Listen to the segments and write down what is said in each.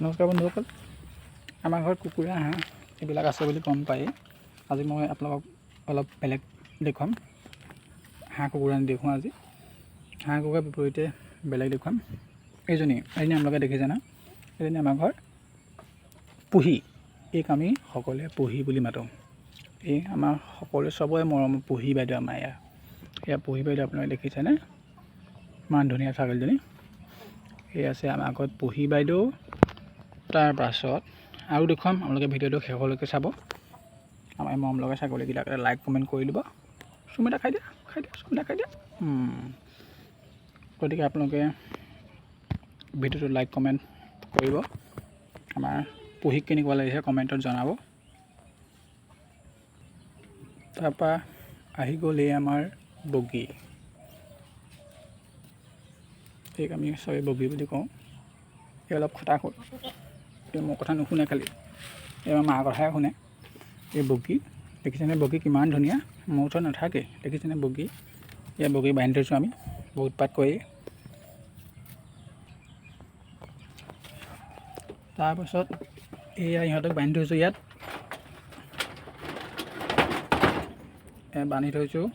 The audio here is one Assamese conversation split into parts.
নমস্কাৰ বন্ধুসকল, আমাৰ ঘৰত কুকুৰা হাঁহ এইবিলাক আছে বুলি গম পায়েই। আজি মই আপোনালোকক অলপ বেলেগ দেখুৱাম। হাঁহ কুকুৰা দেখুৱাম আজি। হাঁহ কুকুৰাৰ বিপৰীতে বেলেগ দেখুৱাম। এজনী আপোনালোকে দেখিছে না, এজনী আমাৰ ঘৰ পুহি। এইক আমি সকলোৱে পুহি বুলি মাতোঁ। এই আমাৰ সকলোৱে চবৰে মৰম পুহি বাইদেউ আমাৰ এয়া পুহি বাইদেউ আপোনালোকে দেখিছেনে? ইমান ধুনীয়া ছাগলীজনী। এই আছে আমাৰ ঘৰত পুহি বাইদেউ। তাৰ পাছত আৰু দেখুৱাম, আপোনালোকে ভিডিঅ'টো শেষলৈকে চাব। আমাৰ মৰম লগা ছাগলীকেইটাক লাইক কমেণ্ট কৰি দিব। চুমিতা খাই দিয়া, চুমিতা খাই দিয়া। গতিকে আপোনালোকে ভিডিঅ'টো লাইক কমেণ্ট কৰিব। আমাৰ পুহিক কেনেকুৱা লাগিছে কমেণ্টত জনাব। তাৰপৰা আহি গ'ল এই আমাৰ বগী। ঠিক আমি চবেই বগী বুলি কওঁ। এই অলপ খটাখট, এই মোৰ কথা নুশুনে, খালি এই মাৰ কথাহে শুনে। এই বগী দেখিছেনে? বগী কিমান ধুনীয়া, মোৰ ওচৰত নাথাকে। দেখিছেনে বগী? এয়া বগী বান্ধি থৈছোঁ আমি, বহুত উৎপাত কৰি। তাৰপাছত এয়া ইহঁতক বান্ধি থৈছোঁ ইয়াত, বান্ধি থৈছোঁ।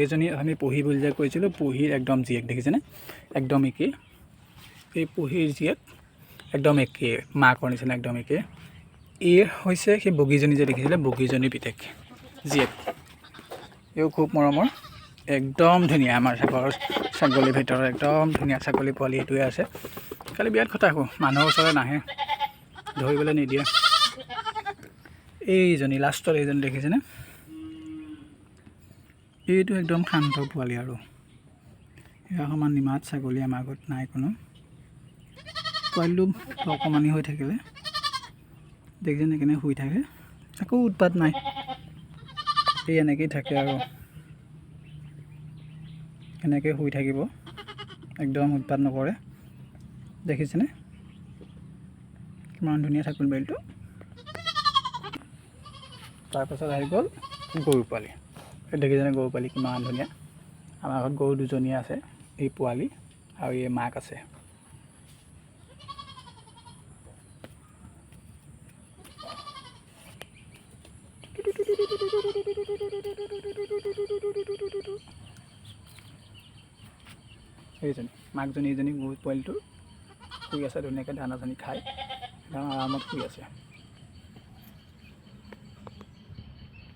এইজনী আমি পুহি বুলি যে কৈছিলোঁ, পুহিৰ একদম জীয়েক দেখিছেনে? একদম একেই। এই পুহিৰ জীয়েক একদম একেই, মাকৰ নিচিনা একদম একেই। এই হৈছে সেই বগীজনী যে দেখিছিলে, বগীজনীৰ পিতেক জীয়েক। এইও খুব মৰমৰ, একদম ধুনীয়া। আমাৰ ছাগলীৰ ভিতৰত একদম ধুনীয়া ছাগলী পোৱালি এইটোৱে আছে। খালি বিৰাট খটাখো, মানুহৰ ওচৰলৈ নাহে, ধৰিবলৈ নিদিয়ে। এইজনী লাষ্টত এইজনী দেখিছেনে? এইটো একদম শান্ত পোৱালি আৰু। এয়া সমান নিমাত ছাগলী আমাৰ ঘৰত নাই কোনো। পোৱালিটো অকণমানি হৈ থাকিলে দেখিছেনে কেনে শুই থাকে, একো উৎপাত নাই। এই এনেকেই থাকে আৰু এনেকৈ শুই থাকিব, একদম উৎপাত নকৰে। দেখিছেনে কিমান ধুনীয়া ছাগলী পোৱালিটো। তাৰপাছত আহি গ'ল গৰু পোৱালি। দেখিছেনে গৰু পোৱালি কিমান ধুনীয়া? আমাৰ ঘৰত গৰু দুজনীয়ে আছে, এই পোৱালি আৰু এই মাক আছে। এইজনী মাকজনী, এইজনী গৰু পোৱালিটোৰ শুই আছে ধুনীয়াকৈ, দানা চানি খাই একদম আৰামত শুই আছে।